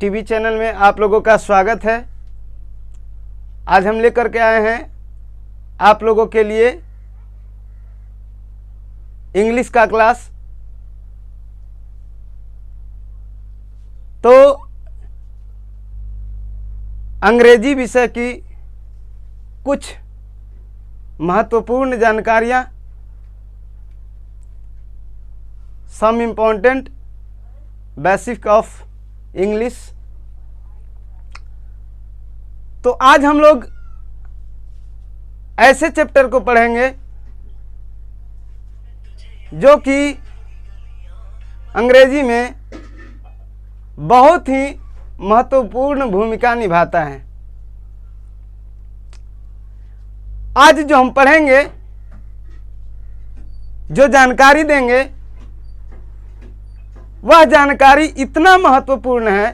TV channel में आप लोगों का स्वागत है। आज हम लेकर के आए हैं आप लोगों के लिए इंग्लिश का क्लास। तो अंग्रेजी विषय की कुछ महत्वपूर्ण जानकारियाँ, some important basic of English. तो आज हम लोग ऐसे चैप्टर को पढ़ेंगे जो कि अंग्रेजी में बहुत ही महत्वपूर्ण भूमिका निभाता है। आज जो हम पढ़ेंगे, जो जानकारी देंगे, वह जानकारी इतना महत्वपूर्ण है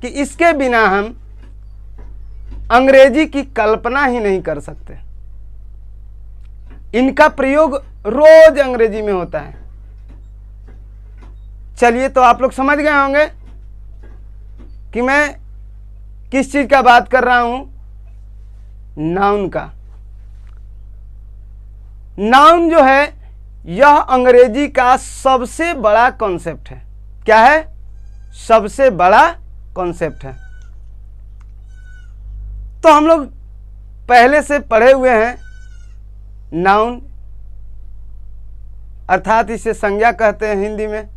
कि इसके बिना हम अंग्रेजी की कल्पना ही नहीं कर सकते। इनका प्रयोग रोज अंग्रेजी में होता है। चलिए, तो आप लोग समझ गए होंगे कि मैं किस चीज का बात कर रहा हूं। नाउन का। नाउन जो है यह अंग्रेजी का सबसे बड़ा कॉन्सेप्ट है। क्या है? सबसे बड़ा कॉन्सेप्ट है। तो हम लोग पहले से पढ़े हुए हैं नाउन, अर्थात इसे संज्ञा कहते हैं हिंदी में।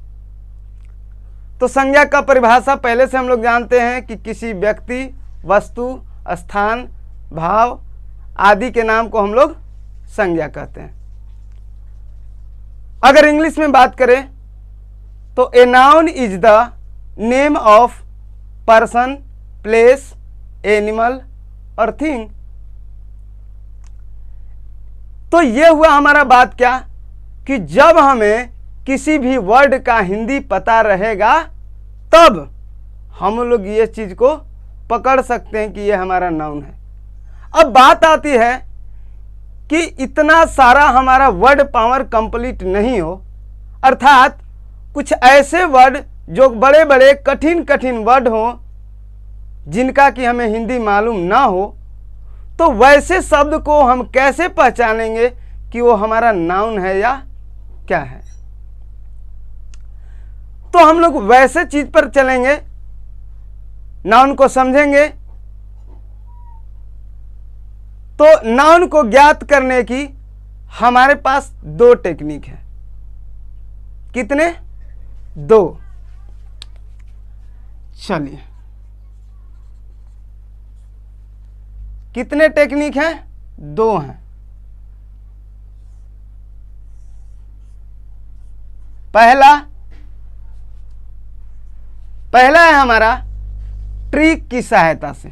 तो संज्ञा का परिभाषा पहले से हम लोग जानते हैं कि किसी व्यक्ति, वस्तु, स्थान, भाव आदि के नाम को हम लोग संज्ञा कहते हैं। अगर इंग्लिश में बात करें तो a noun is the name of person, place, animal और थिंग। तो ये हुआ हमारा बात क्या कि जब हमें किसी भी वर्ड का हिंदी पता रहेगा तब हम लोग ये चीज को पकड़ सकते हैं कि ये हमारा नाउन है। अब बात आती है कि इतना सारा हमारा वर्ड पावर कंप्लीट नहीं हो, अर्थात कुछ ऐसे वर्ड जो बड़े बड़े कठिन कठिन वर्ड हो जिनका कि हमें हिंदी मालूम ना हो, तो वैसे शब्द को हम कैसे पहचानेंगे कि वो हमारा नाउन है या क्या है। तो हम लोग वैसे चीज पर चलेंगे, नाउन को समझेंगे। तो नाउन को ज्ञात करने की हमारे पास दो टेक्निक है। कितने? दो। चलिए, कितने टेक्निक हैं? दो हैं। पहला है हमारा ट्रिक की सहायता से।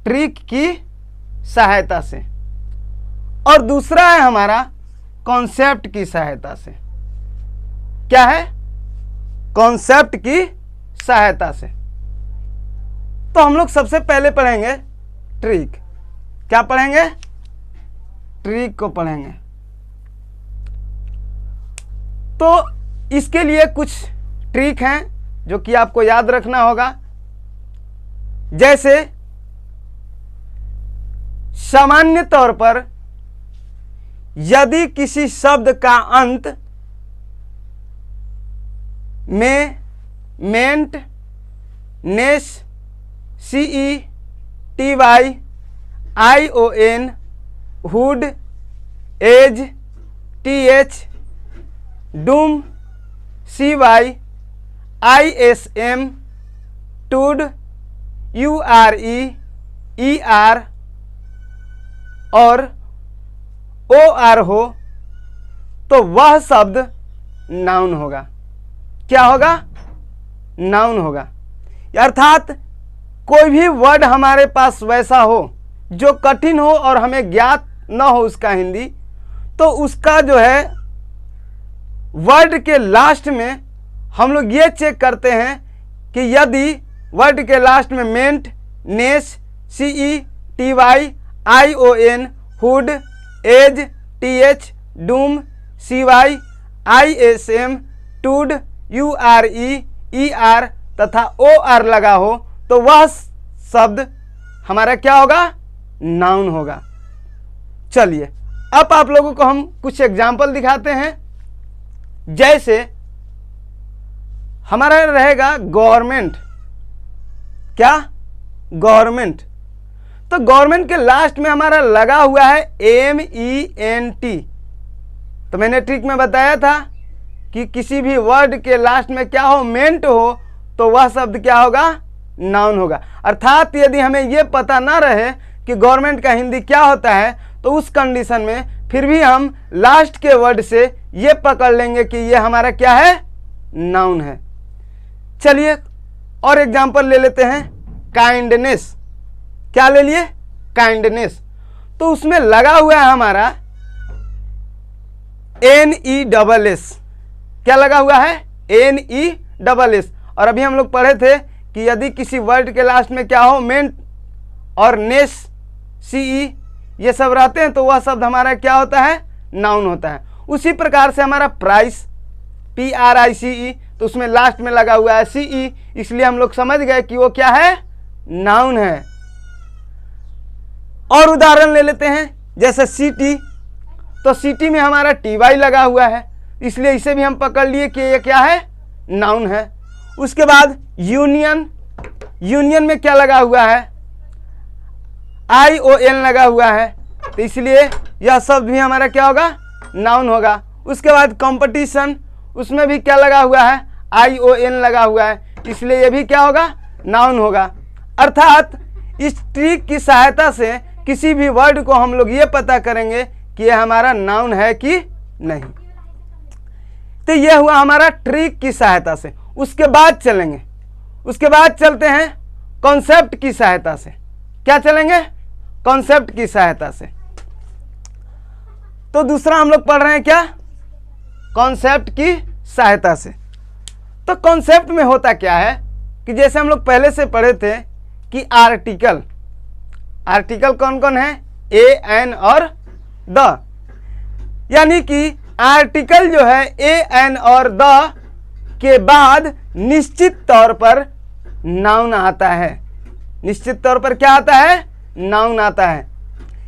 ट्रिक की सहायता से। और दूसरा है हमारा कॉन्सेप्ट की सहायता से। क्या है? कॉन्सेप्ट की सहायता से। तो हम लोग सबसे पहले पढ़ेंगे ट्रिक। क्या पढ़ेंगे? ट्रिक को पढ़ेंगे। तो इसके लिए कुछ ट्रिक हैं जो कि आपको याद रखना होगा। जैसे सामान्य तौर पर यदि किसी शब्द का अंत में, ment, ness, CE, TY, ION, hood, age, TH, dom, CY, ISM, tude, URE, ER और OR हो तो वह शब्द नाउन होगा। क्या होगा? नाउन होगा। अर्थात कोई भी वर्ड हमारे पास वैसा हो जो कठिन हो और हमें ज्ञात न हो उसका हिंदी, तो उसका जो है वर्ड के लास्ट में हम लोग ये चेक करते हैं कि यदि वर्ड के लास्ट में ment, ness, CE, TY, ION, hood, age, TH, dom, CY, ISM, tude, URE, ER तथा OR लगा हो तो वह शब्द हमारा क्या होगा, नाउन होगा। चलिए अब आप लोगों को हम कुछ एग्जाम्पल दिखाते हैं। जैसे हमारा रहेगा गवर्नमेंट, क्या, गवर्नमेंट। तो गवर्नमेंट के लास्ट में हमारा लगा हुआ है MENT। तो मैंने ट्रिक में बताया था कि किसी भी वर्ड के लास्ट में क्या हो, मेंट हो, तो वह शब्द क्या होगा, नाउन होगा। अर्थात यदि हमें यह पता ना रहे कि गवर्नमेंट का हिंदी क्या होता है तो उस कंडीशन में फिर भी हम लास्ट के वर्ड से ये पकड़ लेंगे कि ये हमारा क्या है, नाउन है। चलिए और एग्जांपल ले लेते हैं, काइंडनेस। क्या ले लिए, काइंडनेस। तो उसमें लगा हुआ है हमारा NESS। क्या लगा हुआ है, NESS। और अभी हम लोग पढ़े थे कि यदि किसी वर्ड के लास्ट में क्या हो, मेंट और नेस, CE ये सब रहते हैं तो वह शब्द हमारा क्या होता है, नाउन होता है। उसी प्रकार से हमारा प्राइस, PRICE, तो उसमें लास्ट में लगा हुआ है CE, इसलिए हम लोग समझ गए कि वो क्या है, नाउन है। और उदाहरण ले लेते हैं, जैसे सिटी। तो सिटी में हमारा TY लगा हुआ है, इसलिए इसे भी हम पकड़ लिए कि ये क्या है, नाउन है। उसके बाद यूनियन, यूनियन में क्या लगा हुआ है, ION लगा हुआ है, तो इसलिए यह शब्द भी हमारा क्या होगा, नाउन होगा। उसके बाद कंपटीशन, उसमें भी क्या लगा हुआ है, ION लगा हुआ है, इसलिए यह भी क्या होगा, नाउन होगा। अर्थात इस ट्रिक की सहायता से किसी भी वर्ड को हम लोग ये पता करेंगे कि यह हमारा नाउन है कि नहीं। तो यह हुआ हमारा ट्रिक की सहायता से। उसके बाद चलेंगे, उसके बाद चलते हैं कॉन्सेप्ट की सहायता से। क्या चलेंगे, कॉन्सेप्ट की सहायता से। तो दूसरा हम लोग पढ़ रहे हैं क्या, कॉन्सेप्ट की सहायता से। तो कॉन्सेप्ट में होता क्या है कि जैसे हम लोग पहले से पढ़े थे कि आर्टिकल, आर्टिकल कौन कौन है, A, N और द। यानी कि आर्टिकल जो है A, N और द के बाद निश्चित तौर पर नाउन आता है। निश्चित तौर पर क्या आता है, नाउन आता है।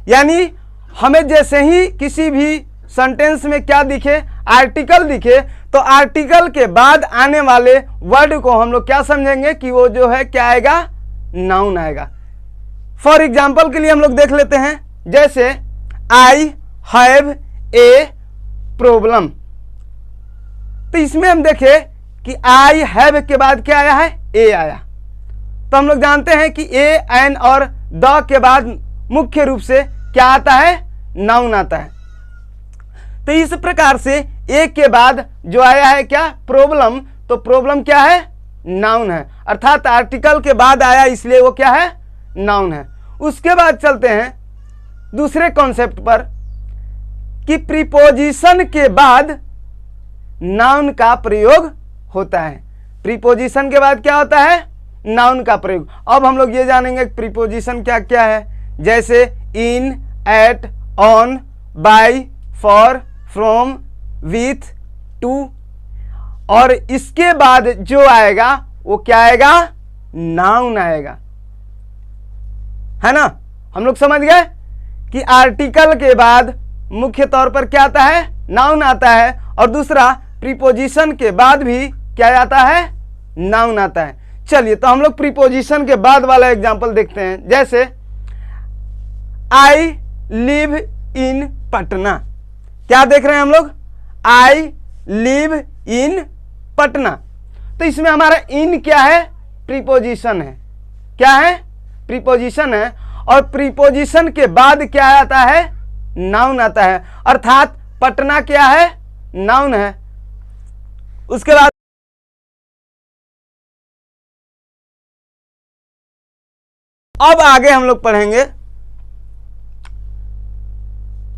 यानी हमें जैसे ही किसी भी सेंटेंस में क्या दिखे, आर्टिकल दिखे, तो आर्टिकल के बाद आने वाले वर्ड को हम लोग क्या समझेंगे कि वो जो है क्या आएगा, नाउन आएगा। फॉर एग्जाम्पल के लिए हम लोग देख लेते हैं, जैसे आई हैव ए प्रॉब्लम। तो इसमें हम देखें कि आई हैव के बाद क्या आया है, ए आया। तो हम लोग जानते हैं कि ए, एन और द के बाद मुख्य रूप से क्या आता है, नाउन आता है। तो इस प्रकार से ए के बाद जो आया है क्या, प्रॉब्लम, तो प्रॉब्लम क्या है, नाउन है। अर्थात आर्टिकल के बाद आया इसलिए वो क्या है, नाउन है। उसके बाद चलते हैं दूसरे कॉन्सेप्ट पर कि प्रीपोजिशन के बाद नाउन का प्रयोग होता है। प्रीपोजिशन के बाद क्या होता है, नाउन का प्रयोग। अब हम लोग ये जानेंगे कि प्रीपोजिशन क्या क्या है, जैसे in, at, on, by, for, from, with, to. और इसके बाद जो आएगा वो क्या आएगा, नाउन आएगा, है ना। हम लोग समझ गए कि आर्टिकल के बाद मुख्य तौर पर क्या आता है, नाउन आता है, और दूसरा प्रीपोजिशन के बाद भी क्या आता है, नाउन आता है। चलिए तो हम लोग प्रीपोजिशन के बाद वाला एग्जांपल देखते हैं, जैसे आई लिव इन पटना। क्या देख रहे हैं हम लोग, आई लिव इन पटना। तो इसमें हमारा इन क्या है, प्रीपोजिशन है। क्या है, प्रीपोजिशन है। और प्रीपोजिशन के बाद क्या आता है, नाउन आता है। अर्थात पटना क्या है, नाउन है। उसके बाद अब आगे हम लोग पढ़ेंगे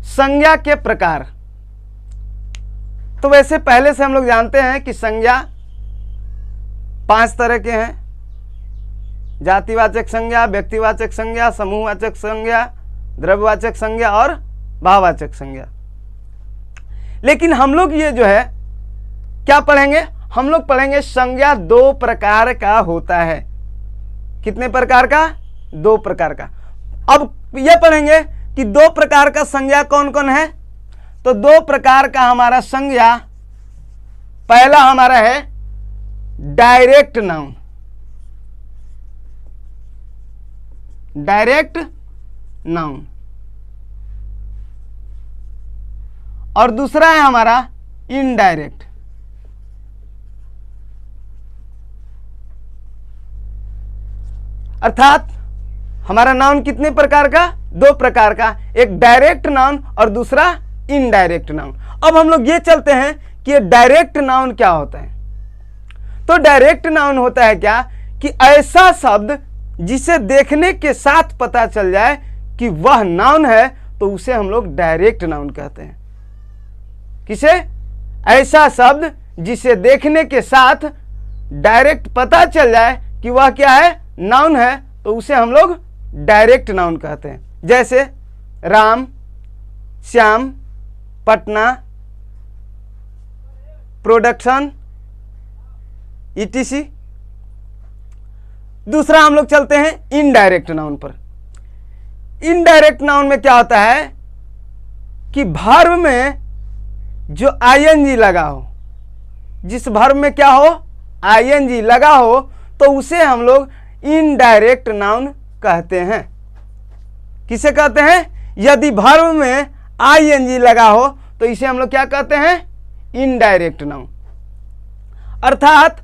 संज्ञा के प्रकार। तो वैसे पहले से हम लोग जानते हैं कि संज्ञा 5 तरह के हैं, जातिवाचक संज्ञा, व्यक्तिवाचक संज्ञा, समूहवाचक संज्ञा, द्रव्यवाचक संज्ञा और भाववाचक संज्ञा। लेकिन हम लोग ये जो है क्या पढ़ेंगे, हम लोग पढ़ेंगे संज्ञा दो प्रकार का होता है। कितने प्रकार का? दो प्रकार का। अब यह पढ़ेंगे कि दो प्रकार का संज्ञा कौन कौन है। तो दो प्रकार का हमारा संज्ञा, पहला हमारा है डायरेक्ट नाउन। Direct noun. और दूसरा है हमारा इनडायरेक्ट। अर्थात हमारा नाउन कितने प्रकार का? दो प्रकार का, एक डायरेक्ट नाउन और दूसरा इनडायरेक्ट नाउन। अब हम लोग ये चलते हैं कि ये डायरेक्ट नाउन क्या होता है। तो डायरेक्ट नाउन होता है क्या कि ऐसा शब्द जिसे देखने के साथ पता चल जाए कि वह नाउन है, तो उसे हम लोग डायरेक्ट नाउन कहते हैं। किसे? ऐसा शब्द जिसे देखने के साथ डायरेक्ट पता चल जाए कि वह क्या है? नाउन है, तो उसे हम लोग डायरेक्ट नाउन कहते हैं। जैसे राम, श्याम, पटना, प्रोडक्शन, etc। दूसरा हम लोग चलते हैं इनडायरेक्ट नाउन पर। इनडायरेक्ट नाउन में क्या होता है कि वर्ब में जो आईएनजी लगा हो, जिस वर्ब में क्या हो? आईएनजी लगा हो, तो उसे हम लोग इनडायरेक्ट नाउन कहते हैं। किसे कहते हैं? यदि वर्ब में आईएनजी लगा हो तो इसे हम लोग क्या कहते हैं? Indirect noun. अर्थात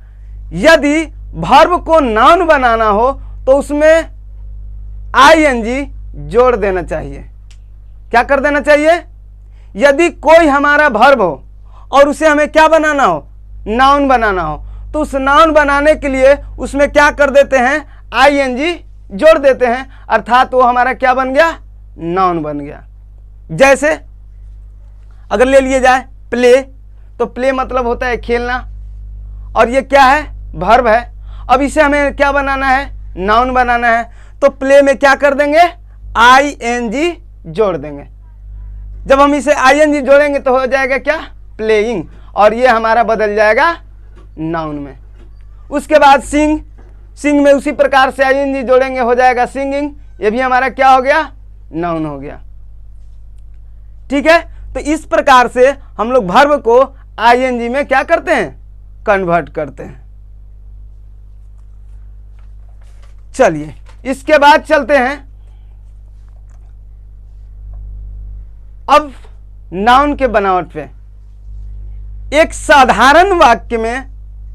यदि वर्ब को नाउन बनाना हो तो उसमें आईएनजी जोड़ देना चाहिए। क्या कर देना चाहिए? यदि कोई हमारा वर्ब हो और उसे हमें क्या बनाना हो? नाउन बनाना हो, तो उस नाउन बनाने के लिए उसमें क्या कर देते हैं? आईएनजी जोड़ देते हैं। अर्थात वो हमारा क्या बन गया? नाउन बन गया। जैसे अगर ले लिए जाए प्ले, तो प्ले मतलब होता है खेलना, और ये क्या है? वर्ब है। अब इसे हमें क्या बनाना है? नाउन बनाना है। तो प्ले में क्या कर देंगे? आईएनजी जोड़ देंगे। जब हम इसे आईएनजी जोड़ेंगे तो हो जाएगा क्या? प्लेइंग, और ये हमारा बदल जाएगा नाउन में। उसके बाद सिंग, सिंग में उसी प्रकार से आईएनजी जोड़ेंगे, हो जाएगा सिंगिंग। ये भी हमारा क्या हो गया? नाउन हो गया। ठीक है। तो इस प्रकार से हम लोग वर्ब को आईएनजी में क्या करते हैं? कन्वर्ट करते हैं। चलिए इसके बाद चलते हैं अब नाउन के बनावट पे। एक साधारण वाक्य में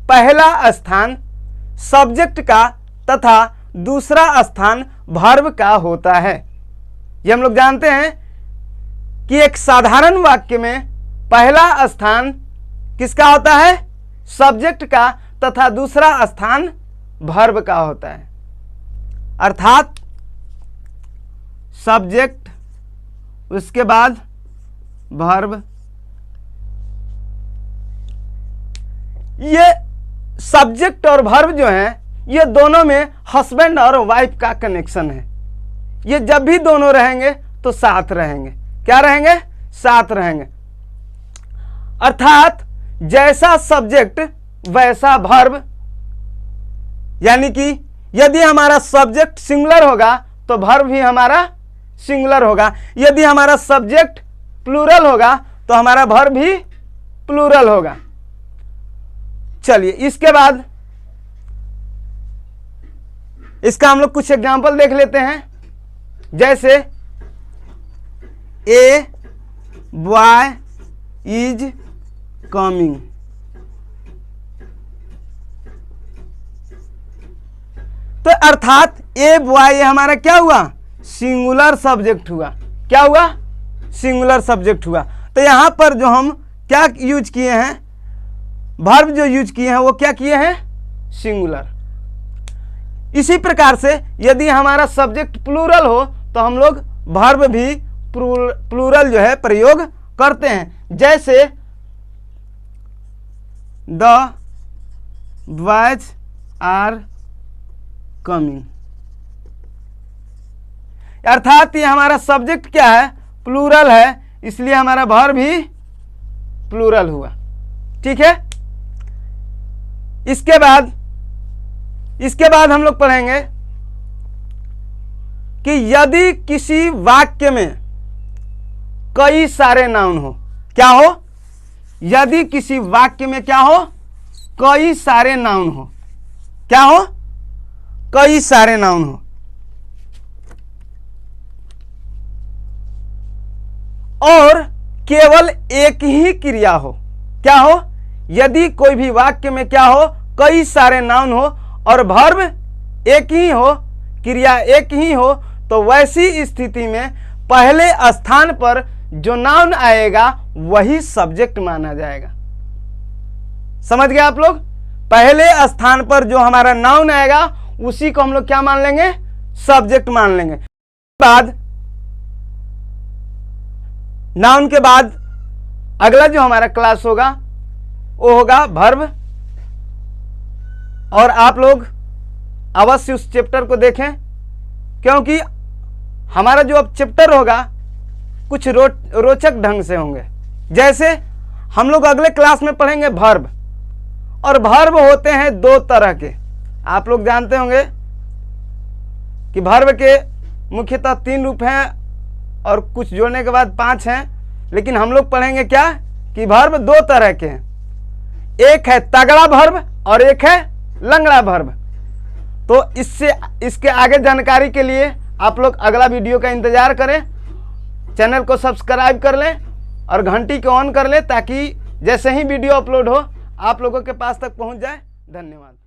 पहला स्थान सब्जेक्ट का तथा दूसरा स्थान वर्ब का होता है। ये हम लोग जानते हैं कि एक साधारण वाक्य में पहला स्थान किसका होता है? सब्जेक्ट का, तथा दूसरा स्थान वर्ब का होता है। अर्थात सब्जेक्ट, उसके बाद वर्ब। ये सब्जेक्ट और वर्ब जो है, ये दोनों में हस्बैंड और वाइफ का कनेक्शन है। ये जब भी दोनों रहेंगे तो साथ रहेंगे। क्या रहेंगे? साथ रहेंगे। अर्थात जैसा सब्जेक्ट वैसा वर्ब, यानी कि यदि हमारा सब्जेक्ट सिंगुलर होगा तो वर्ब भी हमारा सिंगुलर होगा। यदि हमारा सब्जेक्ट प्लूरल होगा तो हमारा वर्ब भी प्लूरल होगा। चलिए इसके बाद इसका हम लोग कुछ एग्जांपल देख लेते हैं। जैसे ए बॉय इज कमिंग। तो अर्थात ए बॉय हमारा क्या हुआ? सिंगुलर सब्जेक्ट हुआ। क्या हुआ? सिंगुलर सब्जेक्ट हुआ। तो यहां पर जो हम क्या यूज किए हैं, वर्ब जो यूज किए हैं वो क्या किए हैं? सिंगुलर। इसी प्रकार से यदि हमारा सब्जेक्ट प्लूरल हो तो हम लोग वर्ब भी प्लूरल जो है प्रयोग करते हैं। जैसे द बॉयज आर कमिंग। अर्थात ये हमारा सब्जेक्ट क्या है? प्लूरल है, इसलिए हमारा वर्ब भी प्लूरल हुआ। ठीक है। इसके बाद हम लोग पढ़ेंगे कि यदि किसी वाक्य में कई सारे नाउन हो, क्या हो? यदि किसी वाक्य में क्या हो? कई सारे नाउन हो। क्या हो? कई सारे नाउन हो और केवल एक ही क्रिया हो। क्या हो? यदि कोई भी वाक्य में क्या हो? कई सारे नाउन हो और वर्ब एक ही हो, क्रिया एक ही हो, तो वैसी स्थिति में पहले स्थान पर जो नाउन आएगा वही सब्जेक्ट माना जाएगा। समझ गए आप लोग? पहले स्थान पर जो हमारा नाउन आएगा उसी को हम लोग क्या मान लेंगे? सब्जेक्ट मान लेंगे। बाद नाउन के बाद अगला जो हमारा क्लास होगा वो होगा वर्ब, और आप लोग अवश्य उस चैप्टर को देखें, क्योंकि हमारा जो अब चैप्टर होगा कुछ रोचक ढंग से होंगे। जैसे हम लोग अगले क्लास में पढ़ेंगे वर्ब, और वर्ब होते हैं दो तरह के। आप लोग जानते होंगे कि वर्ब के मुख्यतः 3 रूप हैं और कुछ जोड़ने के बाद 5 हैं, लेकिन हम लोग पढ़ेंगे क्या कि वर्ब 2 तरह के हैं। एक है तगड़ा वर्ब और एक है लंगड़ा वर्ब। तो इसके आगे जानकारी के लिए आप लोग अगला वीडियो का इंतजार करें, चैनल को सब्सक्राइब कर लें और घंटी को ऑन कर लें, ताकि जैसे ही वीडियो अपलोड हो आप लोगों के पास तक पहुंच जाए। धन्यवाद।